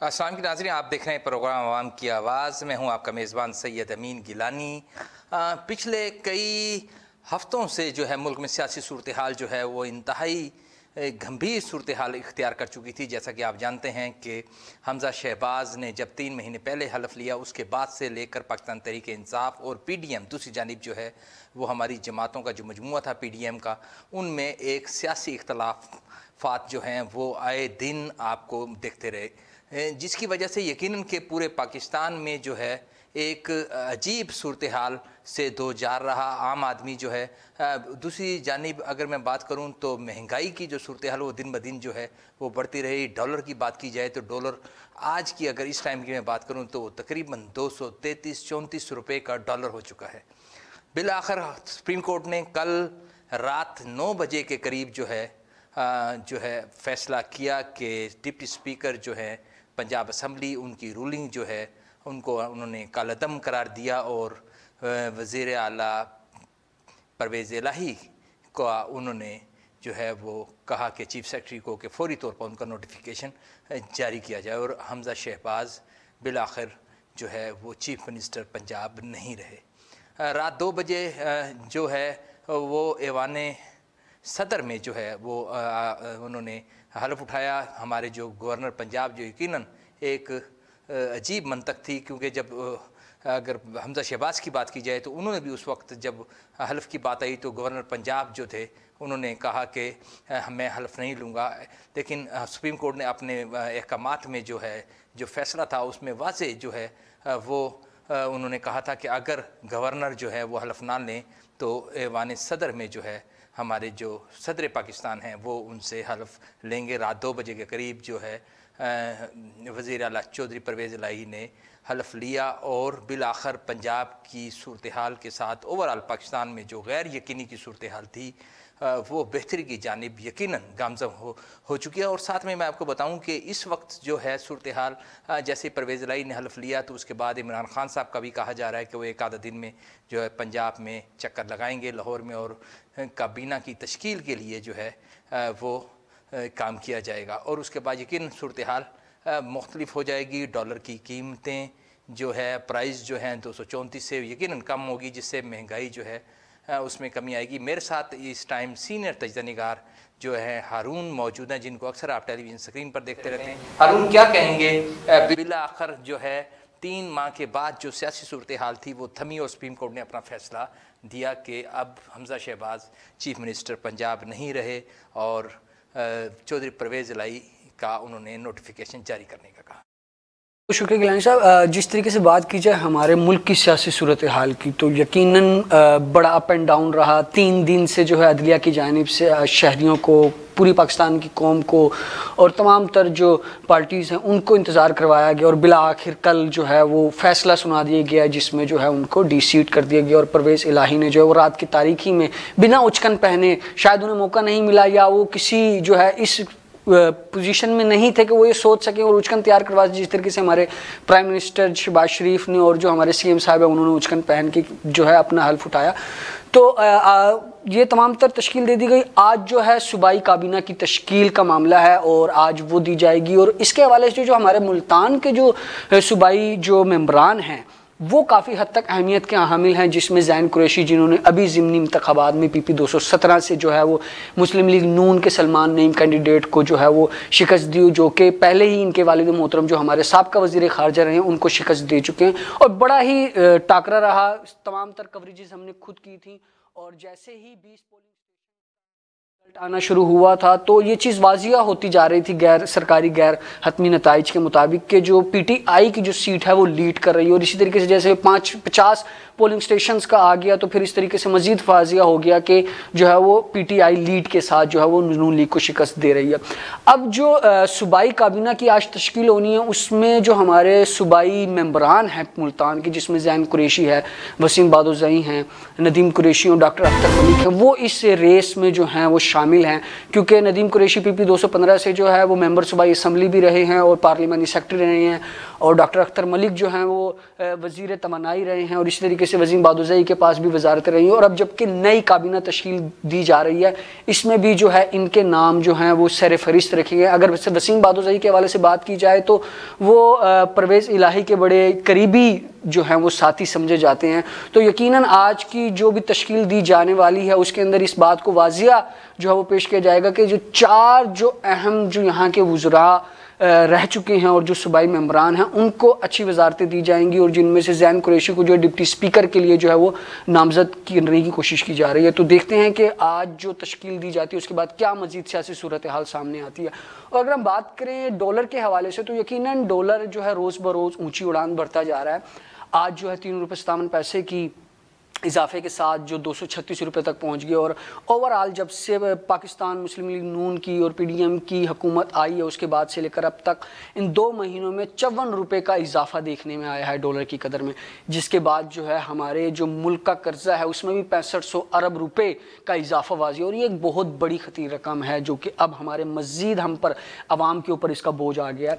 अस्सलाम वालेकुम नाज़रीन, आप देख रहे हैं प्रोग्राम आवाम की आवाज़। मैं हूं आपका मेज़बान सैयद अमीन गिलानी। पिछले कई हफ़्तों से जो है मुल्क में सियासी सूरत हाल जो है वो इंतहाई गंभीर सूरत हाल इख्तियार कर चुकी थी। जैसा कि आप जानते हैं कि हमज़ा शहबाज ने जब 3 महीने पहले हलफ लिया, उसके बाद से लेकर पाकिस्तान तहरीक इंसाफ और PDM दूसरी जानिब जो है वो हमारी जमातों का जो मजमूआ था PDM का, उनमें एक सियासी इख्तलाफात जो हैं वो आए दिन आपको देखते रहे, जिसकी वजह से यकीनन के पूरे पाकिस्तान में जो है एक अजीब सूरत हाल से दो जार रहा आम आदमी जो है। दूसरी जानिब अगर मैं बात करूं तो महंगाई की जो सूरत हाल वो दिन ब दिन जो है वो बढ़ती रही। डॉलर की बात की जाए तो डॉलर आज की अगर इस टाइम की मैं बात करूं तो वो तकरीबन 233-34 रुपये का डॉलर हो चुका है। बिल आखिर सुप्रीम कोर्ट ने कल रात 9 बजे के करीब जो है फ़ैसला किया कि डिप्टी स्पीकर जो है पंजाब असम्बली, उनकी रूलिंग जो है उनको उन्होंने कालअदम करार दिया और वज़ीर आला परवेज़ इलाही को उन्होंने जो है वो कहा कि चीफ़ सेक्रेटरी को कि फ़ौरी तौर पर उनका नोटिफिकेशन जारी किया जाए। और हमज़ा शहबाज बिल आखिर जो है वो चीफ़ मिनिस्टर पंजाब नहीं रहे। रात 2 बजे जो है वो ऐवान सदर में जो है वो उन्होंने हलफ उठाया। हमारे जो गवर्नर पंजाब जो यकीनन एक अजीब मंतक थी, क्योंकि जब अगर हमज़ा शहबाज की बात की जाए तो उन्होंने भी उस वक्त जब हलफ की बात आई तो गवर्नर पंजाब जो थे उन्होंने कहा कि मैं हलफ नहीं लूँगा। लेकिन सुप्रीम कोर्ट ने अपने अहकामात में जो है जो फ़ैसला था उसमें वाज़ेह जो है वो उन्होंने कहा था कि अगर गवर्नर जो है वो हलफ ना लें तो ऐवान सदर में जो है हमारे जो सदर पाकिस्तान हैं वो उनसे हलफ लेंगे। रात 2 बजे के करीब जो है वज़ीर आला चौधरी परवेज़ इलाही ने हलफ लिया और बिल आखिर पंजाब की सूरत हाल के साथ ओवरऑल पाकिस्तान में जो गैर यकीनी की सूरत हाल थी वो बेहतरी की जानिब यकीनन गामज़न हो चुकी है। और साथ में मैं आपको बताऊं कि इस वक्त जो है सूरत हाल जैसे परवेज़ इलाही ने हलफ लिया तो उसके बाद इमरान खान साहब का भी कहा जा रहा है कि वो एक आधा दिन में जो है पंजाब में चक्कर लगाएंगे लाहौर में और काबीना की तश्कील के लिए जो है वो काम किया जाएगा। और उसके बाद यकीन सूरत हाल मुख्तलिफ हो जाएगी। डॉलर की कीमतें जो है प्राइस जो हैं 234 से यकीनन कम होगी, जिससे महंगाई जो है उसमें कमी आएगी। मेरे साथ इस टाइम सीनियर तजज़िया जो है हारून मौजूद हैं, जिनको अक्सर आप टेलीविज़न स्क्रीन पर देखते रहते हैं। हारून, क्या कहेंगे? बिल आखिर जो है 3 माह के बाद जो सियासी सूरत हाल थी वो थमी और सुप्रीम कोर्ट ने अपना फ़ैसला दिया कि अब हमज़ा शहबाज चीफ़ मिनिस्टर पंजाब नहीं रहे और चौधरी परवेज़ इलाही का उन्होंने नोटिफिकेशन जारी करने का कहा। शुक्रिया गिलानी साहब। जिस तरीके से बात की जाए हमारे मुल्क की सियासी सूरत हाल की तो यकीनन बड़ा अप एंड डाउन रहा। 3 दिन से जो है अदलिया की जानिब से शहरियों को, पूरी पाकिस्तान की कौम को और तमाम तर जो पार्टीज़ हैं उनको इंतज़ार करवाया गया और बिला आखिर कल जो है वो फ़ैसला सुना दिया गया जिसमें जो है उनको डीसीट कर दिया गया। और परवेज़ इलाही ने जो है वो रात की तारीखी में बिना उचकन पहने, शायद उन्हें मौका नहीं मिला या वो किसी जो है इस पोजीशन में नहीं थे कि वो ये सोच सके और उचकन तैयार करवा, जिस तरीके से हमारे प्राइम मिनिस्टर शहबाज शरीफ ने और जो हमारे CM साहब है उन्होंने उचकन पहन के जो है अपना हल्फ उठाया। तो ये तमाम तर तश्कील दे दी गई। आज जो है सूबाई काबीना की तश्कील का मामला है और आज वो दी जाएगी। और इसके हवाले से जो हमारे मुल्तान के जो सूबाई जो मेम्बरान हैं वो काफ़ी हद तक अहमियत के हामिल हैं, जिसमें ज़ैन कुरैशी जिन्होंने अभी ज़िमनी इंतखाबात में PP 217 से जो है वो मुस्लिम लीग नून के सलमान नईम कैंडिडेट को जो है वो शिकस्त दी, जो कि पहले ही इनके वालिद मोहतरम जो हमारे साबका वज़ीर ख़ारजा रहे हैं उनको शिकस्त दे चुके हैं। और बड़ा ही टाकरा रहा, तमाम तर कवरेजेस हमने खुद की थी। और जैसे ही 20 पोलिंग आना शुरू हुआ था तो ये चीज़ वाजिया होती जा रही थी गैर सरकारी गैर हतमी नताइज के मुताबिक कि जो PTI की जो सीट है वो लीड कर रही है। और इसी तरीके से जैसे 50 पोलिंग स्टेशंस का आ गया तो फिर इस तरीके से मज़ीद वाजिया हो गया कि जो है वो PTI लीड के साथ जो है वो नून लीग को शिकस्त दे रही है। अब जो सूबाई काबीना की आज तश्कील होनी है उसमें जो हमारे सूबाई मेम्बरान हैं मुल्तान की, जिसमें ज़ैन कुरैशी है, वसीम बादोज़ई हैं, नदीम कुरैशी और डॉक्टर अख्तर मलिक हैं, वो इस रेस में जो हैं वो शामिल हैं, क्योंकि नदीम कुरैशी PP 215 से जो है वो मेंबर सूबाई असम्बली भी रहे हैं और पार्लिमानी सेक्रेटरी रहे हैं, और डॉक्टर अख्तर मलिक जो हैं वो वज़ीर तमन्नाई रहे हैं, और इसी तरीके से वसीम बादुज़ई के पास भी वजारतें रही हैं। और अब जबकि नई काबीना तश्कील दी जा रही है, इसमें भी जो है इनके नाम जो हैं वो सर फहरिस्त रखे गए। अगर वसीम बादुज़ई के हवाले से बात की जाए तो वो परवेज़ इलाही के बड़े करीबी जो हैं वो साथी समझे जाते हैं। तो यकीनन आज की जो भी तश्कील दी जाने वाली है उसके अंदर इस बात को वाजिया जो है वो पेश किया जाएगा कि जो 4 जो अहम जो यहाँ के वज़रा रह चुके हैं और जो सूबाई मेंबरान हैं उनको अच्छी वजारतें दी जाएंगी, और जिनमें से ज़ैन कुरैशी को जो डिप्टी स्पीकर के लिए जो है वो नामजद करने की कोशिश की जा रही है। तो देखते हैं कि आज जो तश्कील दी जाती है उसके बाद क्या मज़ीद सियासी सूरत हाल सामने आती है। और अगर हम बात करें डॉलर के हवाले से तो यकीनन डॉलर जो है रोज़ बरोज़ ऊँची उड़ान भरता जा रहा है। आज जो है 3.57 रुपये की इजाफे के साथ जो 236 रुपये तक पहुंच गया, और ओवरऑल जब से पाकिस्तान मुस्लिम लीग नून की और PDM की हुकूमत आई है उसके बाद से लेकर अब तक इन 2 महीनों में 54 रुपये का इजाफा देखने में आया है डॉलर की कदर में, जिसके बाद जो है हमारे जो मुल्क का कर्जा है उसमें भी 6500 अरब रुपये का इजाफा वाजी, और ये एक बहुत बड़ी खतीर रकम है जो कि अब हमारे मज़ीद हम पर आवाम के ऊपर इसका बोझ आ गया है।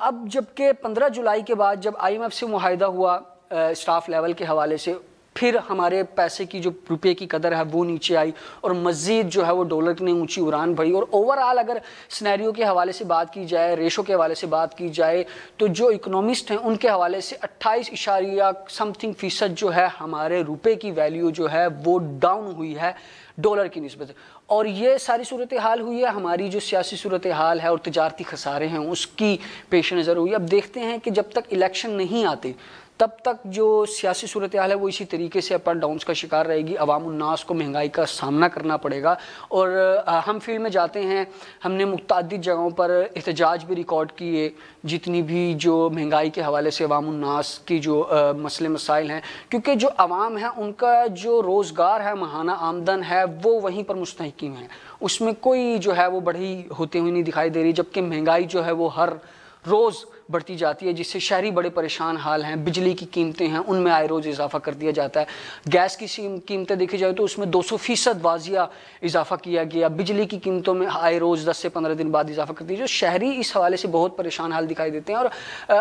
अब जबकि 15 जुलाई के बाद जब IMF से मुआहिदा हुआ स्टाफ लेवल के हवाले से, फिर हमारे पैसे की जो रुपये की कदर है वो नीचे आई और मज़ीद जो है वो डॉलर ने ऊंची उड़ान भरी। और ओवरऑल अगर सिनेरियो के हवाले से बात की जाए, रेशो के हवाले से बात की जाए, तो जो इकोनॉमिस्ट हैं उनके हवाले से 28% जो है हमारे रुपये की वैल्यू जो है वो डाउन हुई है डॉलर की निस्बत। और ये सारी सूरत हाल हुई है हमारी जो सियासी सूरत हाल है और तजारती खसारे हैं उसकी पेश नज़र हुई। अब देखते हैं कि जब तक इलेक्शन नहीं आते तब तक जो सियासी सूरत हाल है वो इसी तरीके से अप एंड डाउन्स का शिकार रहेगी। अवाम उन्नास को महंगाई का सामना करना पड़ेगा। और हम फील्ड में जाते हैं, हमने मुतअद्दिद जगहों पर एहतजाज भी रिकॉर्ड किए, जितनी भी जो महंगाई के हवाले से अवाम उन्नास की जो मसले मसाइल हैं, क्योंकि जो अवाम है उनका जो रोज़गार है, माहाना आमदन है, वो वहीं पर मुस्तहकिम है, उसमें कोई जो है वो बढ़ी होती हुई नहीं दिखाई दे रही, जबकि महंगाई जो है वो हर रोज़ बढ़ती जाती है, जिससे शहरी बड़े परेशान हाल हैं। बिजली की कीमतें हैं उनमें आए रोज़ इजाफा कर दिया जाता है। गैस की कीमतें देखी जाए तो उसमें 200% वाजिया इजाफा किया गया। बिजली की कीमतों में आए रोज़ 10 से 15 दिन बाद इजाफा कर दिया। जो शहरी इस हवाले से बहुत परेशान हाल दिखाई देते हैं, और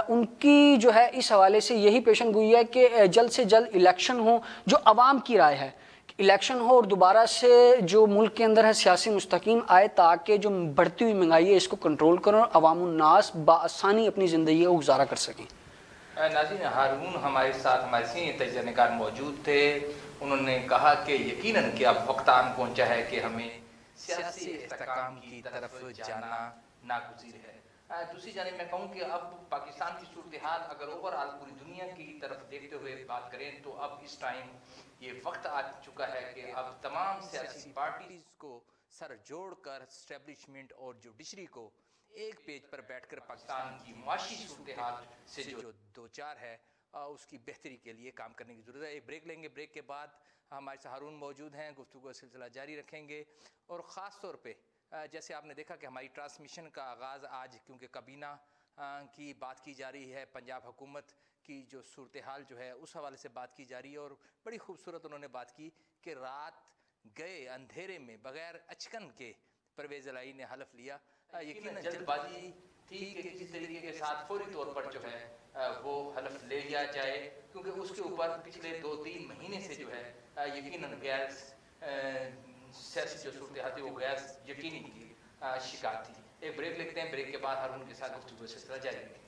उनकी जो है इस हवाले से यही पेशन गोई है कि जल्द से जल्द इलेक्शन हो, जो आवाम की राय है इलेक्शन हो, और दोबारा से जो मुल्क के अंदर है सियासी मुस्तकीम आए, ताकि जो बढ़ती हुई महंगाई है इसको कंट्रोल करें और अवाम उन्नास बासानी अपनी ज़िंदगी को गुजारा कर सकें। नाज़रीन, हारून हमारे साथ हमारे सीनियर तजज़ियाकार मौजूद थे। उन्होंने कहा कि यकीनन कि अब वक्त आन पहुँचा है कि हमें सियासी इस्तेहकाम की तरफ जाना नागुज़ीर है। दूसरी जानिब मैं कहूँ कि अब पाकिस्तान की सूरत हाल अगर ओवरऑल पूरी दुनिया की तरफ देखते हुए बात करें तो अब इस टाइम ये वक्त आ चुका है कि अब तमाम सियासी पार्टीज़ को सर जोड़कर एस्टेब्लिशमेंट और जुडिशरी को एक पेज पर बैठकर पाकिस्तान की माशी सूरत हाल से जो दो चार है उसकी बेहतरी के लिए काम करने की ज़रूरत है। एक ब्रेक लेंगे, ब्रेक के बाद हमारे साथ हारून मौजूद हैं, गुफ्तगू का सिलसिला जारी रखेंगे। और ख़ास तौर पे जैसे आपने देखा कि हमारी ट्रांसमिशन का आगाज़ आज क्योंकि काबीना की बात की जा रही है, पंजाब हुकूमत की जो सूरत हाल जो है उस हवाले से बात की जा रही है, और बड़ी खूबसूरत उन्होंने बात की कि रात गए अंधेरे में बग़ैर अचकन के परवेज़ इलाही ने हलफ लिया। यकीनन जल्दबाजी थी कि किस तरीके के साथ फौरी तौर पर जो है वो हलफ ले लिया जाए, क्योंकि उसके ऊपर पिछले 2-3 महीने से जो है यकीनन गैर सियासी जो सूरत हाल थी वो गैर यकीनी की शिकार थी। एक ब्रेक लेते हैं, ब्रेक के बाद हारून के साथ गुफ्तगू का सिलसिला जारी रखेंगे।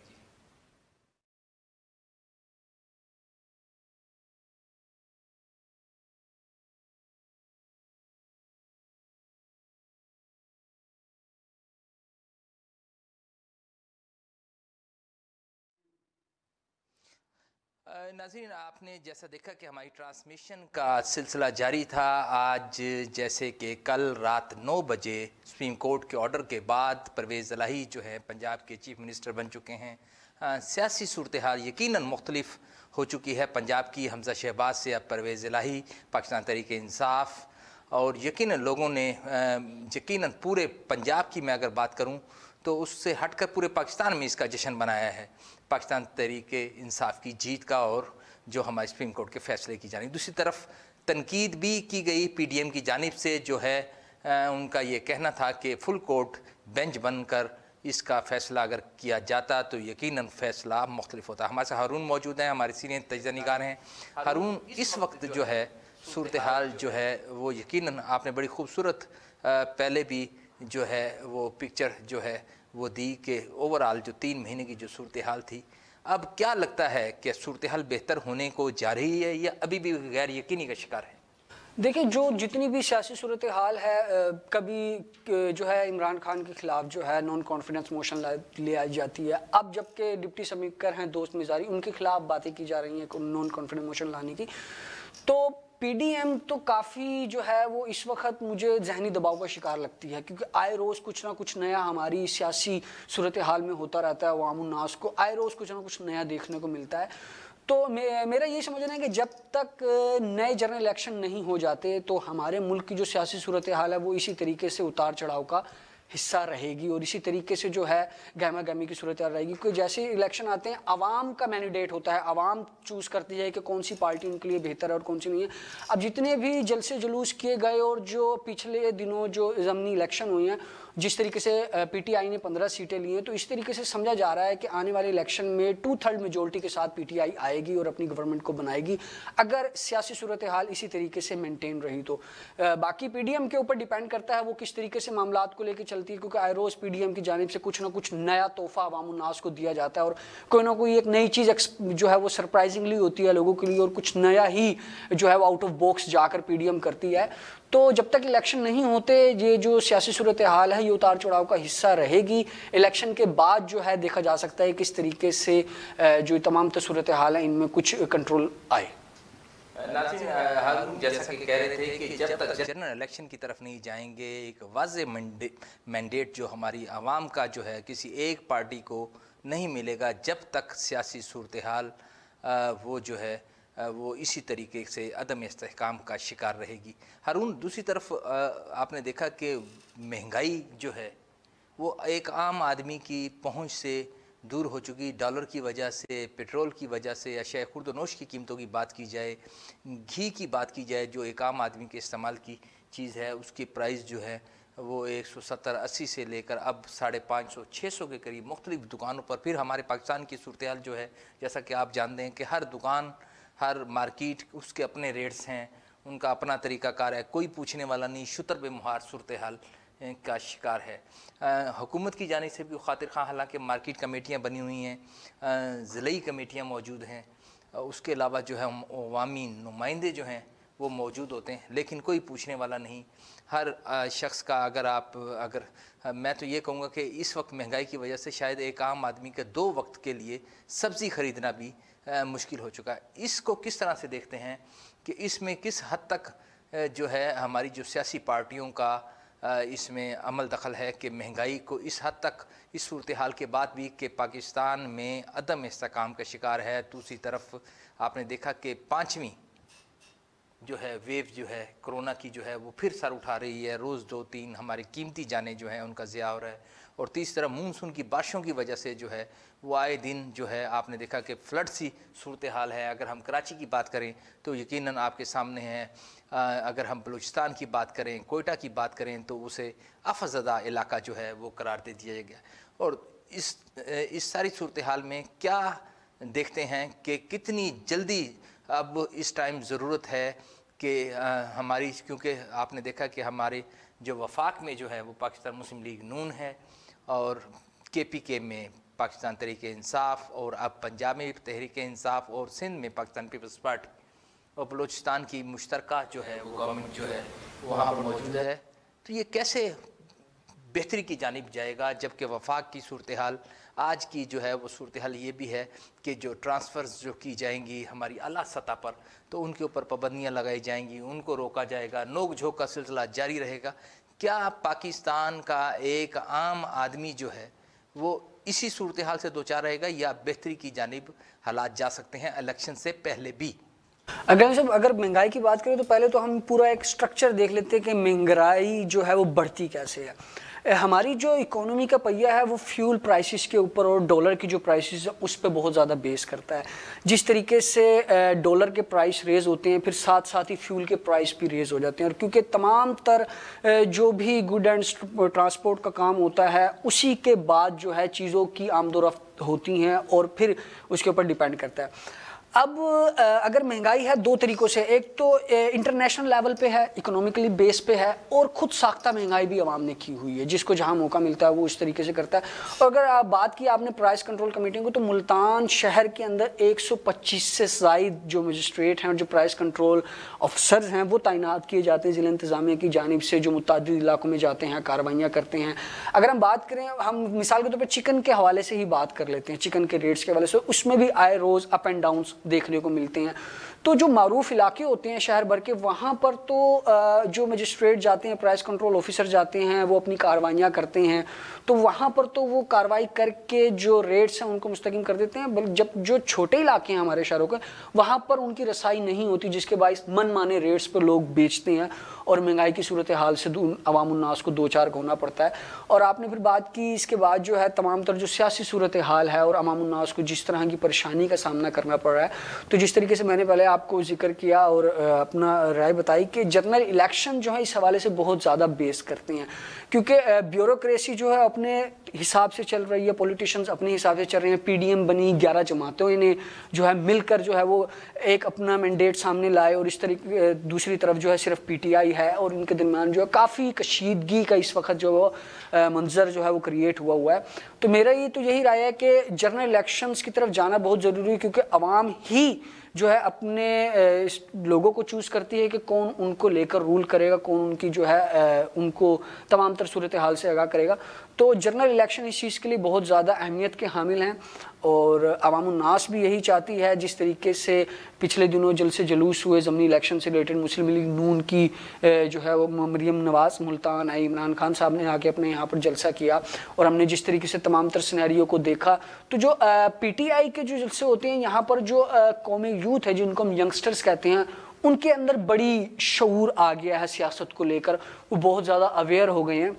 नाज़रीन, आपने जैसा देखा कि हमारी ट्रांसमिशन का सिलसिला जारी था। आज जैसे कि कल रात 9 बजे सुप्रीम कोर्ट के ऑर्डर के बाद परवेज़ इलाही जो है पंजाब के चीफ मिनिस्टर बन चुके हैं। सियासी सूरत हाल यकीनन मुख्तलिफ हो चुकी है पंजाब की। हमज़ा शहबाज से अब परवेज़ इलाही, पाकिस्तान तहरीक इंसाफ, और यकीनन लोगों ने यकीनन पूरे पंजाब की मैं अगर बात करूँ तो उससे हटकर पूरे पाकिस्तान में इसका जश्न बनाया है, पाकिस्तान तहरीक इंसाफ की जीत का और जो हमारे सुप्रीम कोर्ट के फ़ैसले की जानिब। दूसरी तरफ तनकीद भी की गई PDM की जानिब से, जो है उनका ये कहना था कि फुल कोर्ट बेंच बनकर इसका फ़ैसला अगर किया जाता तो यकीनन फ़ैसला मुख्तलिफ होता। हमारे साथ हारून मौजूद हैं, हमारे सीनियर तजज़िया निगार हैं। हारून, इस वक्त जो है सूरत हाल जो है वो यकीनन आपने बड़ी खूबसूरत पहले भी जो है वो पिक्चर जो है वो दी कि ओवरऑल जो 3 महीने की जो सूरत हाल थी, अब क्या लगता है कि सूरत हाल बेहतर होने को जा रही है या अभी भी गैर यकीनी का शिकार है? देखिए, जो जितनी भी सियासी सूरत हाल है, कभी जो है इमरान खान के खिलाफ जो है नॉन कॉन्फिडेंस मोशन ले आई जाती है। अब जबकि डिप्टी स्पीकर हैं दोस्त मिजारी, उनके खिलाफ बातें की जा रही हैं नॉन कॉन्फिडेंस मोशन लाने की। तो पीडीएम तो काफ़ी जो है वो इस वक्त मुझे जहनी दबाव का शिकार लगती है, क्योंकि आए रोज़ कुछ ना कुछ नया हमारी सियासी सूरत हाल में होता रहता है। अवाम उन्नास को आए रोज़ कुछ ना कुछ नया देखने को मिलता है। तो मेरा ये समझना है कि जब तक नए जनरल इलेक्शन नहीं हो जाते तो हमारे मुल्क की जो सियासी सूरत हाल है वो इसी तरीके से उतार चढ़ाव का हिस्सा रहेगी और इसी तरीके से जो है गहमा गहमी की सूरत रहेगी। क्योंकि जैसे इलेक्शन आते हैं, आवाम का मैंडेट होता है, आवाम चूज़ करती है कि कौन सी पार्टी उनके लिए बेहतर है और कौन सी नहीं है। अब जितने भी जलसे जुलूस किए गए और जो पिछले दिनों जो ज़मनी इलेक्शन हुए हैं, जिस तरीके से पीटीआई ने 15 सीटें ली हैं, तो इस तरीके से समझा जा रहा है कि आने वाले इलेक्शन में 2/3 मेजोरिटी के साथ पीटीआई आएगी और अपनी गवर्नमेंट को बनाएगी, अगर सियासी सूरत हाल इसी तरीके से मेंटेन रही तो। बाकी पीडीएम के ऊपर डिपेंड करता है वो किस तरीके से मामलात को लेकर चलती है, क्योंकि आए रोज़ पीडीएम की जानिब से कुछ ना कुछ नया तोहफा अवाम उन्नास को दिया जाता है और कोई ना कोई एक नई चीज़ जो है वो सरप्राइजिंगली होती है लोगों के लिए और कुछ नया ही जो है वो आउट ऑफ बॉक्स जाकर पीडीएम करती है। तो जब तक इलेक्शन नहीं होते ये जो सियासी सूरत हाल है ये उतार चढ़ाव का हिस्सा रहेगी। इलेक्शन के बाद जो है देखा जा सकता है किस तरीके से जो तमाम सूरत हाल है इनमें कुछ कंट्रोल आए। नाज़रीन, हारून जैसा कि कह रहे थे कि जब तक जनरल इलेक्शन की तरफ नहीं जाएंगे, एक वाज़े मैंडेट जो हमारी आवाम का जो है किसी एक पार्टी को नहीं मिलेगा, जब तक सियासी सूरत हाल वो जो है वो इसी तरीके से अदम इस्तेहकाम का शिकार रहेगी। हारून, दूसरी तरफ आपने देखा कि महंगाई जो है वो एक आम आदमी की पहुंच से दूर हो चुकी। डॉलर की वजह से, पेट्रोल की वजह से, अशिया खुर्द-ओ-नोश की कीमतों की बात की जाए, घी की बात की जाए, जो एक आम आदमी के इस्तेमाल की चीज़ है, उसकी प्राइस जो है वो 170-80 से लेकर अब 550-600 के करीब मुख्तलिफ दुकानों पर। फिर हमारे पाकिस्तान की सूरत हाल जो है, जैसा कि आप जानते हैं कि हर दुकान, हर मार्केट उसके अपने रेट्स हैं, उनका अपना तरीक़ाकार है, कोई पूछने वाला नहीं, शुतर बेमुहार सूरत हाल का शिकार है। हुकूमत की जानिब से भी खातिर खां हालांकि मार्केट कमेटियाँ बनी हुई हैं, ज़िलाई कमेटियाँ मौजूद हैं, उसके अलावा जो है अवामी नुमाइंदे जो हैं वो मौजूद होते हैं, लेकिन कोई पूछने वाला नहीं। हर शख्स का अगर मैं तो ये कहूँगा कि इस वक्त महंगाई की वजह से शायद एक आम आदमी के 2 वक्त के लिए सब्ज़ी ख़रीदना भी मुश्किल हो चुका है। इसको किस तरह से देखते हैं कि इसमें किस हद तक जो है हमारी जो सियासी पार्टियों का इसमें अमल दखल है कि महंगाई को इस हद तक इस सूरत हाल के बाद भी कि पाकिस्तान में अदम इस्तेहकाम का शिकार है। दूसरी तरफ आपने देखा कि 5वीं जो है वेव जो है कोरोना की जो है वो फिर सर उठा रही है, रोज़ 2-3 हमारी कीमती जानें जो हैं उनका ज़िया हो रहा है। और तीसरी तरफ मानसून की बारिशों की वजह से जो है वो आए दिन जो है आपने देखा कि फ्लड सी सूरत हाल है। अगर हम कराची की बात करें तो यकीनन आपके सामने है, अगर हम बलूचिस्तान की बात करें, कोयटा की बात करें तो उसे आफतज़दा इलाका जो है वो करार दे दिया गया। और इस सारी सूरत हाल में क्या देखते हैं कि कितनी जल्दी अब इस टाइम ज़रूरत है कि हमारी, क्योंकि आपने देखा कि हमारे जो वफाक में जो है वो पाकिस्तान मुस्लिम लीग नून है और KPK में पाकिस्तान तहरीक इंसाफ, और अब पंजाब में तहरीक इंसाफ, और सिंध में पाकिस्तान पीपल्स पार्टी, और बलूचिस्तान की मुश्तरका जो है वो गवर्नमेंट जो है वहाँ पर मौजूद है। तो ये कैसे बेहतरी की जानिब जाएगा, जबकि वफाक की सूरत हाल आज की जो है वो सूरत हाल ये भी है कि जो ट्रांसफ़र्स जो की जाएंगी हमारी आला सतह पर तो उनके ऊपर पाबंदियाँ लगाई जाएंगी, उनको रोका जाएगा, नोक झोंक का सिलसिला जारी रहेगा। क्या पाकिस्तान का एक आम आदमी जो है वो इसी सूरत हाल से दो चार रहेगा या बेहतरी की जानिब हालात जा सकते हैं इलेक्शन से पहले भी? अगर महंगाई की बात करें तो पहले तो हम पूरा एक स्ट्रक्चर देख लेते हैं कि महंगाई जो है वो बढ़ती कैसे है। हमारी जो इकोनॉमी का पहिया है वो फ्यूल प्राइसेस के ऊपर और डॉलर की जो प्राइसेस है उस पर बहुत ज़्यादा बेस करता है। जिस तरीके से डॉलर के प्राइस रेज़ होते हैं, फिर साथ साथ ही फ्यूल के प्राइस भी रेज़ हो जाते हैं। और क्योंकि तमाम तर जो भी गुड एंड ट्रांसपोर्ट का काम होता है उसी के बाद जो है चीज़ों की आमदोरफ्त होती हैं और फिर उसके ऊपर डिपेंड करता है। अब अगर महंगाई है दो तरीक़ों से, एक तो इंटरनेशनल लेवल पे है, इकोनॉमिकली बेस पे है, और ख़ुद साख्ता महंगाई भी आवाम ने की हुई है, जिसको जहां मौका मिलता है वो इस तरीके से करता है। और अगर आप बात की आपने प्राइस कंट्रोल कमेटी को, तो मुल्तान शहर के अंदर 125 से ज़ायद जो मजिस्ट्रेट हैं और जो प्राइस कंट्रोल ऑफिसर्स हैं वो तैनात किए जाते हैं ज़िला इंतज़ामिया की जानिब से, जो मुतअद्दिद इलाकों में जाते हैं, कार्रवाइयाँ करते हैं। अगर हम बात करें, हम मिसाल के तौर पर चिकन के हवाले से ही बात कर लेते हैं, चिकन के रेट्स के हवाले से, उसमें भी आए रोज़ अप एंड डाउन देखने को मिलते हैं। तो जो मारूफ इलाके होते हैं शहर भर के, वहाँ पर तो जो मजिस्ट्रेट जाते हैं, प्राइस कंट्रोल ऑफिसर जाते हैं, वो अपनी कार्रवाइयाँ करते हैं, तो वहाँ पर तो वो कार्रवाई करके जो रेट्स हैं उनको मुस्तकिम कर देते हैं। बल्कि जब जो छोटे इलाके हैं हमारे शहरों के, वहाँ पर उनकी रसाई नहीं होती, जिसके बाइस मनमाने रेट्स पर लोग बेचते हैं और महंगाई की सूरत हाल से अवाम उन्नास को दो चार होना पड़ता है। और आपने फिर बात की इसके बाद जो है तमाम तर जो सियासी सूरत हाल है और अवाम उन्नास को जिस तरह की परेशानी का सामना करना पड़ रहा है, तो जिस तरीके से मैंने पहले आपको जिक्र किया और अपना राय बताई कि जनरल इलेक्शन जो है इस हवाले से बहुत ज़्यादा बेस करते हैं, क्योंकि ब्यूरोक्रेसी जो है अपने हिसाब से चल रही है, पॉलिटिशियंस अपने हिसाब से चल रहे हैं। पीडीएम बनी 11 जमातों ने जो है मिलकर जो है वो एक अपना मैंडेट सामने लाए, और इस तरीके दूसरी तरफ जो है सिर्फ पीटीआई है, और इनके दरमियान जो है काफ़ी कशीदगी का इस वक्त जो वो मंजर जो है वो क्रिएट हुआ है। तो मेरा ये तो यही राय है कि जनरल इलेक्शंस की तरफ जाना बहुत ज़रूरी है, क्योंकि अवाम ही जो है अपने लोगों को चूज़ करती है कि कौन उनको लेकर रूल करेगा, कौन उनकी जो है उनको तमाम तर सूरत हाल से आगाह करेगा। तो जनरल इलेक्शन इस चीज़ के लिए बहुत ज़्यादा अहमियत के हामिल हैं, और अवाम उन्नास भी यही चाहती है। जिस तरीके से पिछले दिनों जलसे जुलूस हुए ज़मनी इलेक्शन से रिलेटेड, मुस्लिम लीग नून की जो है वो मरियम नवाज़ मुल्तान आई, इमरान खान साहब ने आके अपने यहाँ पर जलसा किया, और हमने जिस तरीके से तमाम तर सिनेरियो को देखा, तो जो पीटीआई के जो जलसे होते हैं यहाँ पर, जो कौमी यूथ है जिनको हम यंगस्टर्स कहते हैं, उनके अंदर बड़ी शऊर आ गया है सियासत को लेकर। वो बहुत ज़्यादा अवेयर हो गए हैं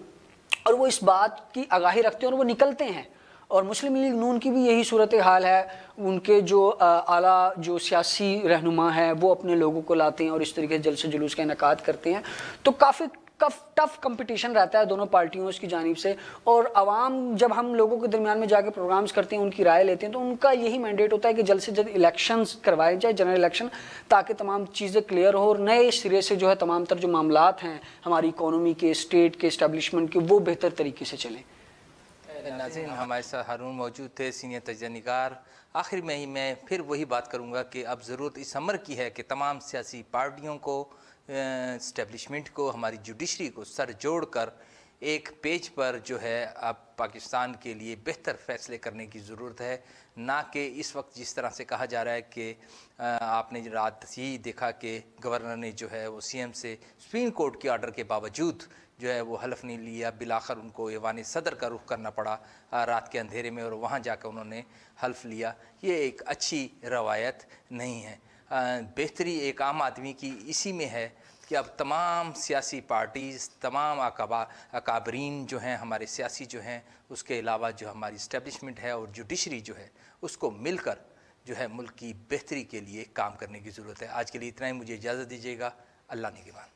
और वो इस बात की आगाही रखते हैं और वो निकलते हैं। और मुस्लिम लीग नून की भी यही सूरत हाल है, उनके जो आला जो सियासी रहनुमा है वो अपने लोगों को लाते हैं और इस तरीके से जलसे जुलूस का इनेकाद करते हैं। तो काफ़ी टफ कंपटीशन रहता है दोनों पार्टियों की जानिब से, और आवाम जब हम लोगों के दरमियान में जाके प्रोग्राम्स करते हैं, उनकी राय लेते हैं, तो उनका यही मैंडेट होता है कि जल्द से जल्द इलेक्शंस करवाए जाए, जनरल इलेक्शन, ताकि तमाम चीज़ें क्लियर हो और नए सिरे से जो है तमाम तर जो मामलात हैं हमारी इकोनॉमी के, स्टेट के, इस्टेब्लिशमेंट के, वो बेहतर तरीके से चलें। नाज़रीन, हमारे साथ हारून मौजूद थे, सीनियर तजज़ियानिगार। आखिर में ही मैं फिर वही बात करूँगा कि अब ज़रूरत इस अमर की है कि तमाम सियासी पार्टियों को, इस्टेब्लिशमेंट को, हमारी जुडिशरी को सर जोड़ कर एक पेज पर जो है अब पाकिस्तान के लिए बेहतर फ़ैसले करने की ज़रूरत है, ना कि इस वक्त जिस तरह से कहा जा रहा है कि आपने रात ही देखा कि गवर्नर ने जो है वो सीएम से सुप्रीम कोर्ट के ऑर्डर के बावजूद जो है वो हलफ नहीं लिया, बिलाखर उनको ऐवान सदर का रुख करना पड़ा रात के अंधेरे में, और वहाँ जाकर उन्होंने हल्फ लिया। ये एक अच्छी रवायत नहीं है। बेहतरी एक आम आदमी की इसी में है कि अब तमाम सियासी पार्टीज़, तमाम अकाबरीन जो हैं हमारे सियासी जो हैं, उसके अलावा जो हमारी इस्टेब्लिशमेंट है और जुडिशरी जो है, उसको मिलकर जो है मुल्क की बेहतरी के लिए काम करने की ज़रूरत है। आज के लिए इतना ही, मुझे इजाज़त दीजिएगा। अल्लाह निगहबान।